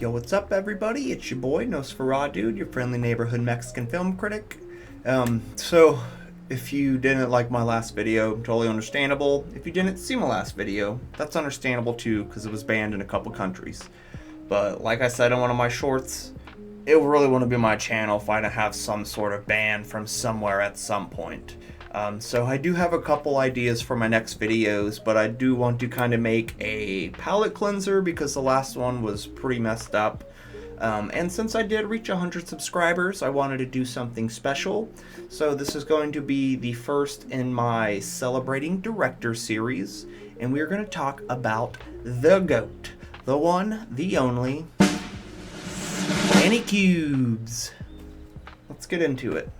Yo, what's up, everybody? It's your boy, Nosferatu, your friendly neighborhood Mexican film critic. So, if you didn't like my last video, totally understandable. If you didn't see my last video, that's understandable too, because it was banned in a couple countries. But, like I said in one of my shorts, it really wouldn't be my channel if I didn't have some sort of ban from somewhere at some point. So I do have a couple ideas for my next videos, but I do want to kind of make a palette cleanser because the last one was pretty messed up. And since I did reach 100 subscribers, I wanted to do something special. So this is going to be the first in my Celebrating Director series, and we're going to talk about the GOAT, the one, the only, Stanley Kubrick. Let's get into it.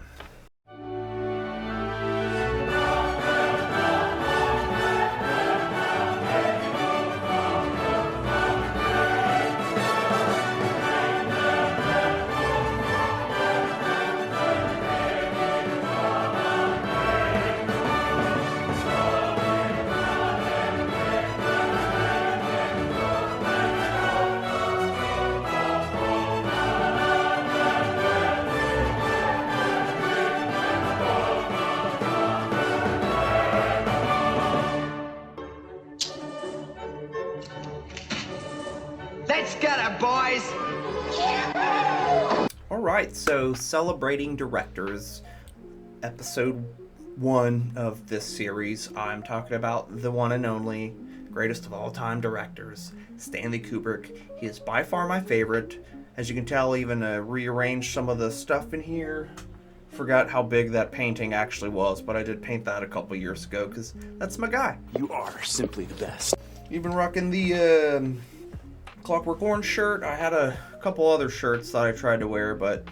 Let's get it, boys! Alright, so Celebrating Directors, episode 1 of this series. I'm talking about the one and only, greatest of all time directors, Stanley Kubrick. He is by far my favorite. As you can tell, even rearranged some of the stuff in here. Forgot how big that painting actually was, but I did paint that a couple years ago, because that's my guy. You are simply the best. Even rocking the Clockwork Orange shirt. I had a couple other shirts that I tried to wear, but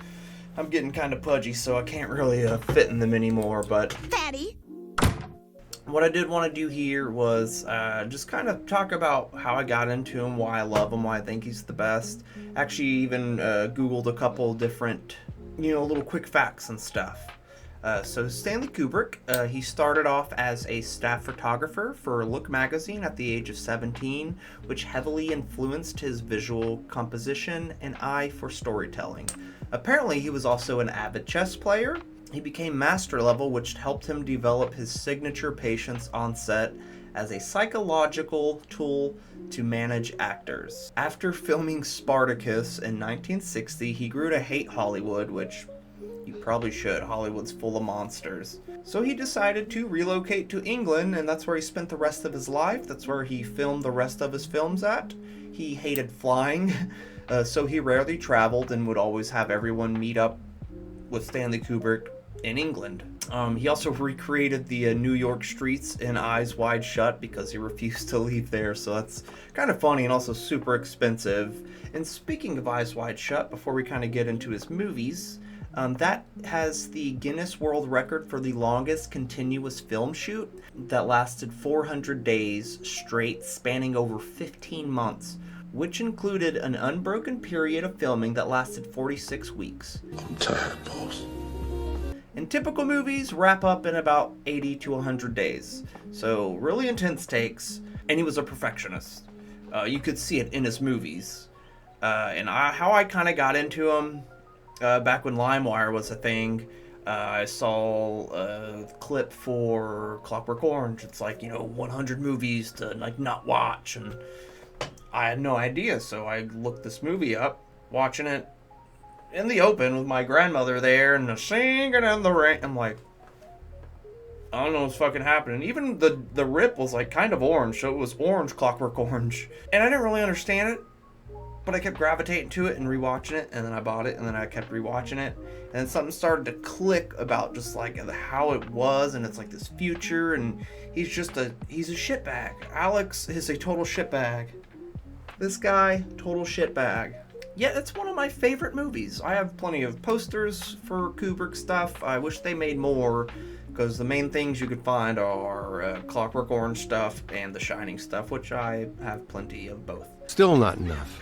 I'm getting kind of pudgy, so I can't really fit in them anymore. But Fatty. What I did want to do here was just kind of talk about how I got into him, why I love him, why I think he's the best. Actually, even Googled a couple different, little quick facts and stuff. So Stanley Kubrick, he started off as a staff photographer for Look magazine at the age of 17, which heavily influenced his visual composition and eye for storytelling. Apparently, he was also an avid chess player. He became master level, which helped him develop his signature patience on set as a psychological tool to manage actors. After filming Spartacus in 1960, he grew to hate Hollywood, which you probably should. Hollywood's full of monsters. So he decided to relocate to England, and that's where he spent the rest of his life. That's where he filmed the rest of his films at. He hated flying, so he rarely traveled and would always have everyone meet up with Stanley Kubrick in England. He also recreated the New York streets in Eyes Wide Shut because he refused to leave there, so that's kind of funny and also super expensive. And speaking of Eyes Wide Shut, before we kind of get into his movies, that has the Guinness World Record for the longest continuous film shoot that lasted 400 days straight, spanning over 15 months, which included an unbroken period of filming that lasted 46 weeks. I'm tired, boss. And typical movies wrap up in about 80 to 100 days. So really intense takes, and he was a perfectionist. You could see it in his movies. How I kind of got into him, back when LimeWire was a thing, I saw a clip for Clockwork Orange. It's like, 100 movies to not watch, and I had no idea, so I looked this movie up, watching it in the open with my grandmother there, and the singing in the rain. I'm like, I don't know what's fucking happening. Even the rip was kind of orange, so it was orange Clockwork Orange, and I didn't really understand it. But I kept gravitating to it and rewatching it, and then I bought it, and then I kept rewatching it, and then something started to click about just how it was, and it's this future, and he's a shitbag. Alex is a total shitbag. This guy, total shitbag. Yeah, it's one of my favorite movies. I have plenty of posters for Kubrick stuff. I wish they made more, because the main things you could find are Clockwork Orange stuff and The Shining stuff, which I have plenty of both. Still not enough.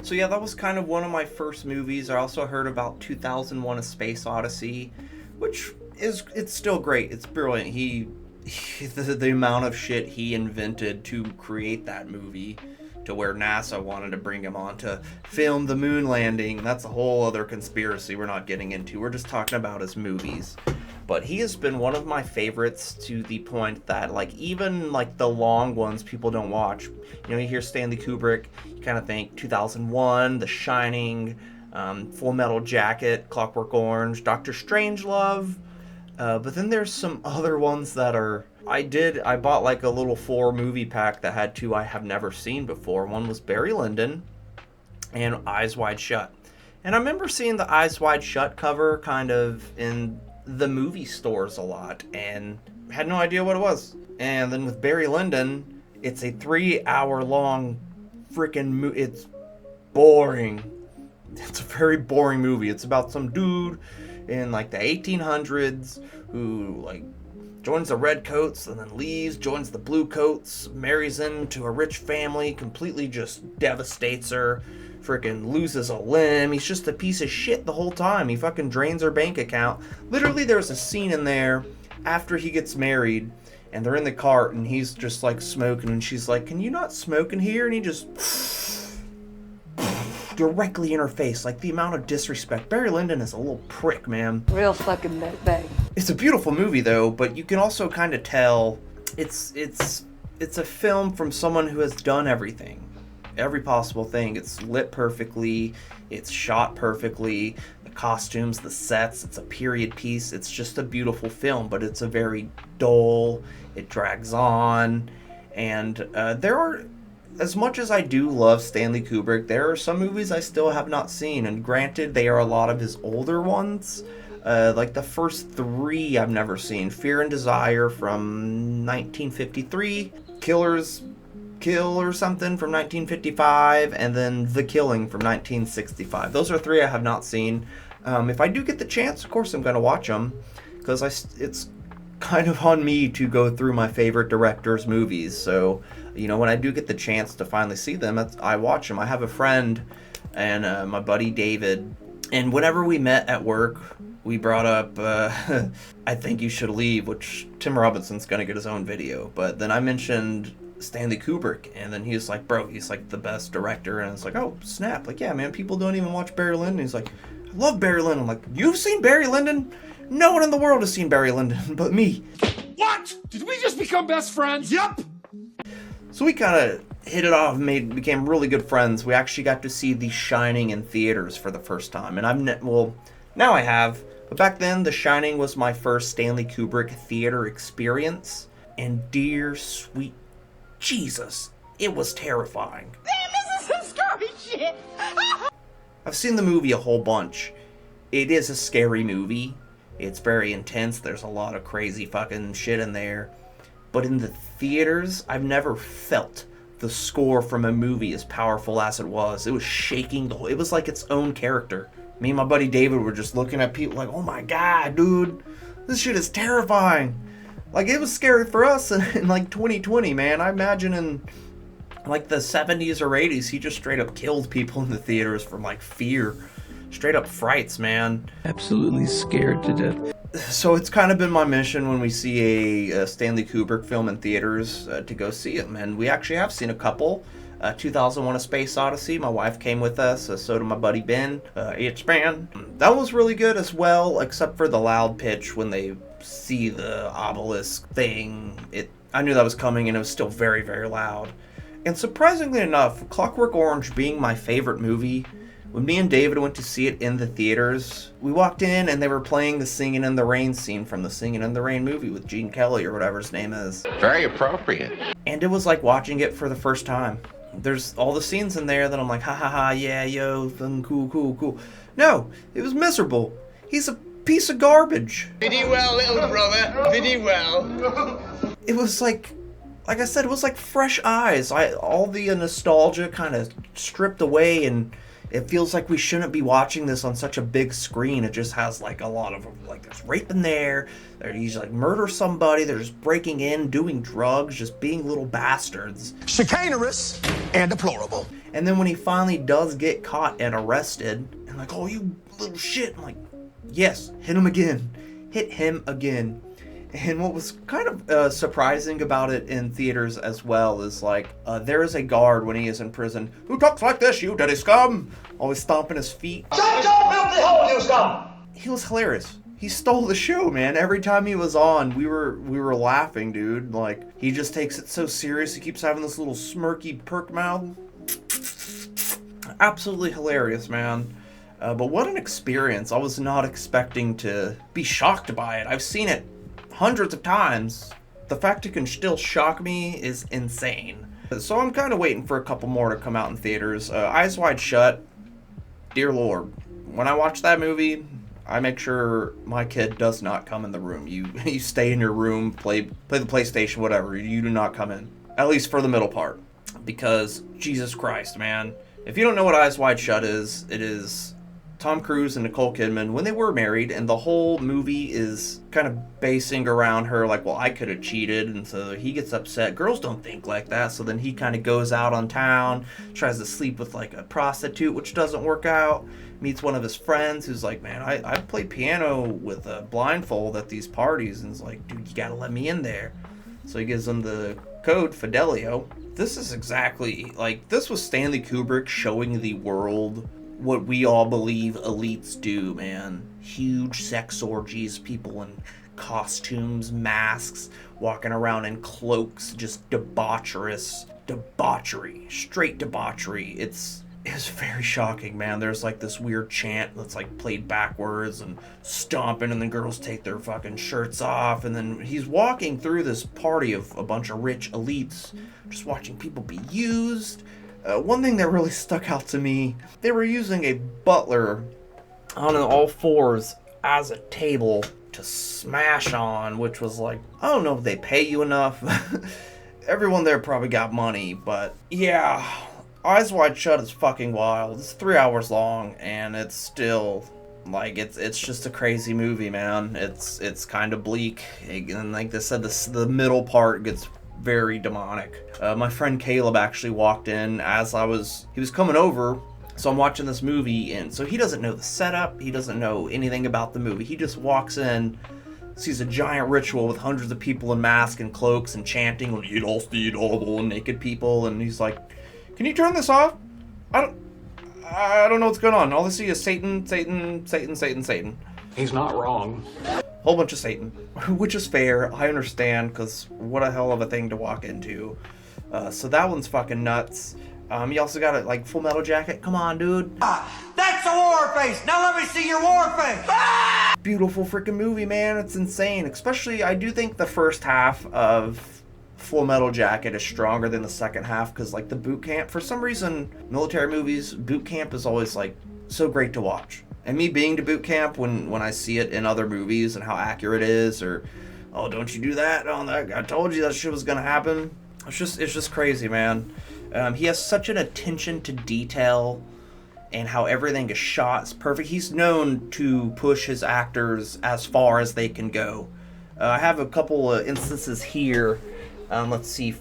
So yeah, that was kind of one of my first movies. I also heard about 2001: A Space Odyssey, which it's still great. It's brilliant. The amount of shit he invented to create that movie to where NASA wanted to bring him on to film the moon landing. That's a whole other conspiracy we're not getting into. We're just talking about his movies. But he has been one of my favorites to the point that, like, even, like, the long ones people don't watch. You know, you hear Stanley Kubrick, you kind of think 2001, The Shining, Full Metal Jacket, Clockwork Orange, Doctor Strangelove. But then there's some other ones that are... I bought, like, a little 4 movie pack that had 2 I have never seen before. One was Barry Lyndon and Eyes Wide Shut. And I remember seeing the Eyes Wide Shut cover kind of in the movie stores a lot and had no idea what it was. And then with Barry Lyndon, it's a 3-hour long freaking movie. It's boring. It's a very boring movie. It's about some dude in like the 1800s who like joins the Redcoats and then leaves, joins the Bluecoats, marries into a rich family, completely just devastates her, freaking loses a limb. He's just a piece of shit the whole time. He fucking drains her bank account. Literally, there's a scene in there after he gets married and they're in the cart and he's just like smoking and she's like, "Can you not smoke in here?" And he just directly in her face. Like, the amount of disrespect. Barry Lyndon is a little prick, man. Real fucking bag. It's a beautiful movie though, but you can also kind of tell it's a film from someone who has done everything. Every possible thing. It's lit perfectly, it's shot perfectly, the costumes, the sets, it's a period piece. It's just a beautiful film, but it's a very dull, it drags on, and there are, as much as I do love Stanley Kubrick, there are some movies I still have not seen, and granted, they are a lot of his older ones. Like the first 3 I've never seen. Fear and Desire from 1953, Kill or something from 1955, and then The Killing from 1965. Those are 3 I have not seen. If I do get the chance, of course I'm going to watch them, because it's kind of on me to go through my favorite directors' movies. So, you know, when I do get the chance to finally see them, I watch them. I have a friend and my buddy David, and whenever we met at work, we brought up I Think You Should Leave, which Tim Robinson's going to get his own video. But then I mentioned Stanley Kubrick, and then he's like, "Bro, he's like the best director." And it's like, "Oh snap!" Like, yeah, man, people don't even watch Barry Lyndon. He's like, "I love Barry Lyndon." I'm like, "You've seen Barry Lyndon? No one in the world has seen Barry Lyndon but me." What? Did we just become best friends? Yup. So we kind of hit it off and became really good friends. We actually got to see The Shining in theaters for the first time, and now I have. But back then, The Shining was my first Stanley Kubrick theater experience, and dear sweet Jesus, it was terrifying. Damn, this is some scary shit. I've seen the movie a whole bunch. It is a scary movie. It's very intense. There's a lot of crazy fucking shit in there. But in the theaters, I've never felt the score from a movie as powerful as it was. It was shaking it was like its own character. Me and my buddy David were just looking at people like, "Oh my god, dude, this shit is terrifying." Like, it was scary for us in like 2020, man. I imagine in like the 70s or 80s, he just straight up killed people in the theaters from like fear. Straight up frights, man. Absolutely scared to death. So it's kind of been my mission when we see a Stanley Kubrick film in theaters to go see him. And we actually have seen a couple. 2001: A Space Odyssey. My wife came with us, so did my buddy Ben. Ben. That was really good as well, except for the loud pitch when they see the obelisk thing. I knew that was coming, and it was still very, very loud. And surprisingly enough, Clockwork Orange being my favorite movie, when me and David went to see it in the theaters, we walked in and they were playing the Singing in the Rain scene from the Singing in the Rain movie with Gene Kelly or whatever his name is. Very appropriate. And it was like watching it for the first time. There's all the scenes in there that I'm like, ha ha ha, yeah, yo, cool. No, it was miserable. He's a piece of garbage. Pretty well, little brother. Pretty well. It was like I said, it was like fresh eyes. All the nostalgia kind of stripped away, and it feels like we shouldn't be watching this on such a big screen. It just has like a lot of, like, there's rape in there. He's like murder somebody. They're just breaking in, doing drugs, just being little bastards. Chicanerous and deplorable. And then when he finally does get caught and arrested, and like, "Oh, you little shit," I'm like, yes, hit him again. Hit him again. And what was kind of surprising about it in theaters as well is like, there is a guard when he is in prison who talks like this, you dirty scum, always stomping his feet. Shut your filthy hole, you scum! He was hilarious. He stole the show, man. Every time he was on, we were laughing, dude. Like, he just takes it so serious. He keeps having this little smirky perk mouth. Absolutely hilarious, man. But what an experience. I was not expecting to be shocked by it. I've seen it hundreds of times. The fact it can still shock me is insane. So I'm kind of waiting for a couple more to come out in theaters. Eyes Wide Shut, dear Lord. When I watch that movie, I make sure my kid does not come in the room. You stay in your room, play the PlayStation, whatever. You do not come in. At least for the middle part. Because, Jesus Christ, man. If you don't know what Eyes Wide Shut is, it is Tom Cruise and Nicole Kidman when they were married, and the whole movie is kind of basing around her like, well, I could have cheated, and so he gets upset. Girls don't think like that, so then he kind of goes out on town, tries to sleep with like a prostitute, which doesn't work out, meets one of his friends who's like, man, I play piano with a blindfold at these parties, and is like, dude, you gotta let me in there. So he gives him the code, Fidelio. This is exactly, like, this was Stanley Kubrick showing the world what we all believe elites do, man. Huge sex orgies, people in costumes, masks, walking around in cloaks, just debauchery, straight debauchery. It's very shocking, man. There's like this weird chant that's like played backwards and stomping, and then girls take their fucking shirts off, and then he's walking through this party of a bunch of rich elites, just watching people be used. One thing that really stuck out to me, they were using a butler on all fours as a table to smash on, which was like, I don't know if they pay you enough. Everyone there probably got money, but yeah, Eyes Wide Shut is fucking wild. It's 3 hours long, and it's still, like, it's just a crazy movie, man. It's kind of bleak, and like they said, the middle part gets very demonic. My friend Caleb actually walked in as he was coming over, so I'm watching this movie, and so he doesn't know the setup, he doesn't know anything about the movie. He just walks in, sees a giant ritual with hundreds of people in masks and cloaks and chanting, "Eat all steed, all naked people," and he's like, "Can you turn this off? I don't know what's going on. All I see is Satan, Satan, Satan, Satan, Satan." He's not wrong. Whole bunch of Satan, which is fair. I understand, because what a hell of a thing to walk into. So that one's fucking nuts. You also got a like Full Metal Jacket. Come on, dude. That's a war face! Now let me see your war face! Beautiful freaking movie, man. It's insane. Especially, I do think the first half of Full Metal Jacket is stronger than the second half, because like the boot camp, for some reason, military movies, boot camp is always like so great to watch. And me being to boot camp, when I see it in other movies and how accurate it is, or, oh, don't you do that? Oh, I told you that shit was gonna happen. It's just crazy, man. He has such an attention to detail, and how everything is shot is perfect. He's known to push his actors as far as they can go. I have a couple of instances here. Let's see,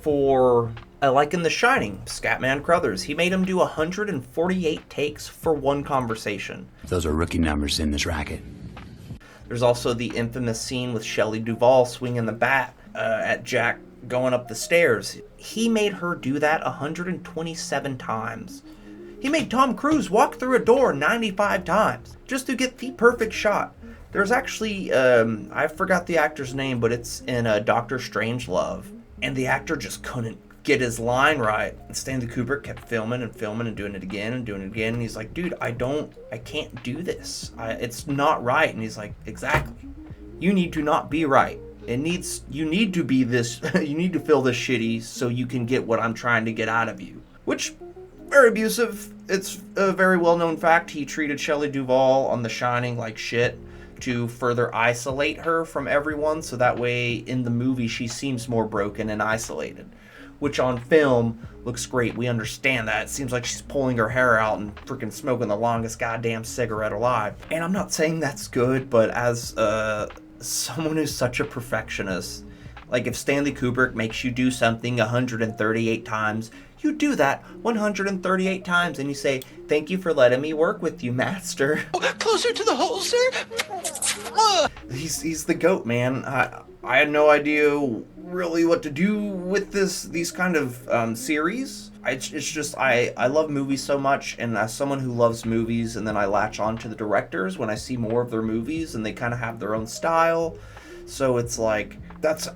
like in The Shining, Scatman Crothers, he made him do 148 takes for one conversation. Those are rookie numbers in this racket. There's also the infamous scene with Shelley Duvall swinging the bat at Jack going up the stairs. He made her do that 127 times. He made Tom Cruise walk through a door 95 times just to get the perfect shot. There's actually, I forgot the actor's name, but it's in Doctor Strangelove, and the actor just couldn't get his line right. And Stanley Kubrick kept filming and doing it again and doing it again, and he's like, dude, I can't do this. It's not right. And he's like, exactly. You need to not be right. You need to be this, you need to feel this shitty so you can get what I'm trying to get out of you. Which, very abusive. It's a very well-known fact. He treated Shelley Duvall on The Shining like shit to further isolate her from everyone, so that way in the movie she seems more broken and isolated. Which on film looks great. We understand that. It seems like she's pulling her hair out and freaking smoking the longest goddamn cigarette alive. And I'm not saying that's good, but as someone who's such a perfectionist, like if Stanley Kubrick makes you do something 138 times, You do that 138 times and you say, "Thank you for letting me work with you, master." Closer to the hole, sir. He's the GOAT, man. I had no idea really what to do with these kind of series. It's just I love movies so much, and as someone who loves movies, and then I latch on to the directors when I see more of their movies, and they kind of have their own style. So it's like that's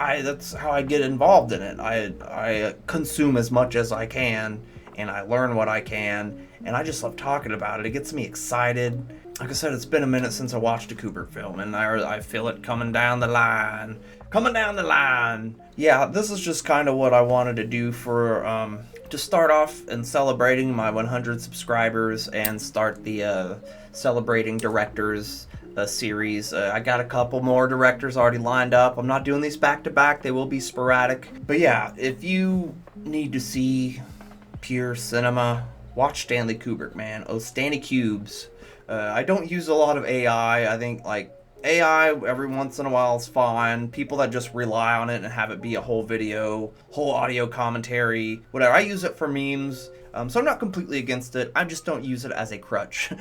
how I get involved in it. I consume as much as I can, and I learn what I can, and I just love talking about it. It gets me excited. Like I said, it's been a minute since I watched a Kubrick film, and I feel it coming down the line. Coming down the line. Yeah, this is just kind of what I wanted to do for to start off and celebrating my 100 subscribers and start the celebrating directors series. I got a couple more directors already lined up. I'm not doing these back to back. They will be sporadic. But yeah, if you need to see pure cinema, watch Stanley Kubrick, man. Oh, Stanley Cubes. I don't use a lot of AI. I think like AI every once in a while is fine. People that just rely on it and have it be a whole video, whole audio commentary, whatever. I use it for memes, so I'm not completely against it. I just don't use it as a crutch.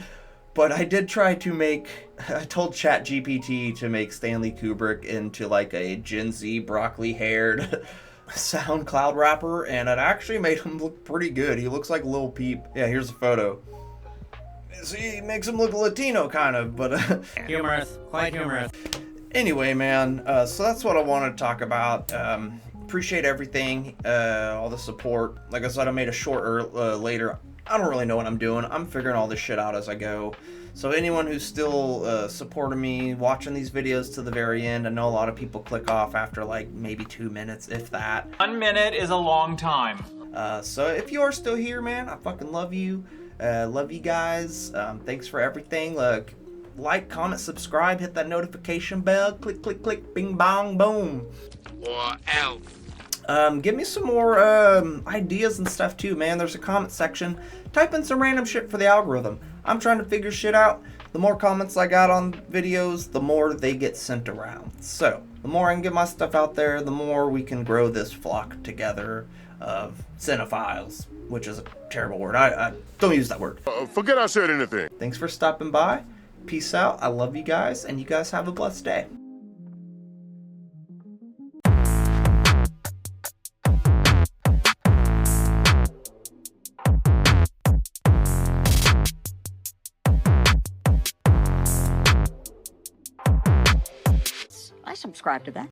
But I did try to I told ChatGPT to make Stanley Kubrick into like a Gen Z broccoli-haired SoundCloud rapper, and it actually made him look pretty good. He looks like Lil Peep. Yeah, here's a photo. See, he makes him look Latino kind of, but Humorous, quite humorous. Anyway, man, so that's what I wanted to talk about. Appreciate everything, all the support. Like I said, I made a short later. I don't really know what I'm doing. I'm figuring all this shit out as I go. So anyone who's still supporting me, watching these videos to the very end, I know a lot of people click off after like maybe 2 minutes, if that. 1 minute is a long time. So if you are still here, man, I fucking love you. Love you guys. Thanks for everything. Look, like, comment, subscribe, hit that notification bell. Click, click, click, bing, bong, boom. Or else. Give me some more ideas and stuff too, man. There's a comment section. Type in some random shit for the algorithm. I'm trying to figure shit out. The more comments I got on videos, the more they get sent around. So, the more I can get my stuff out there, the more we can grow this flock together of cinephiles, which is a terrible word. I don't use that word. Forget I said anything. Thanks for stopping by. Peace out. I love you guys, and you guys have a blessed day. I subscribe to that.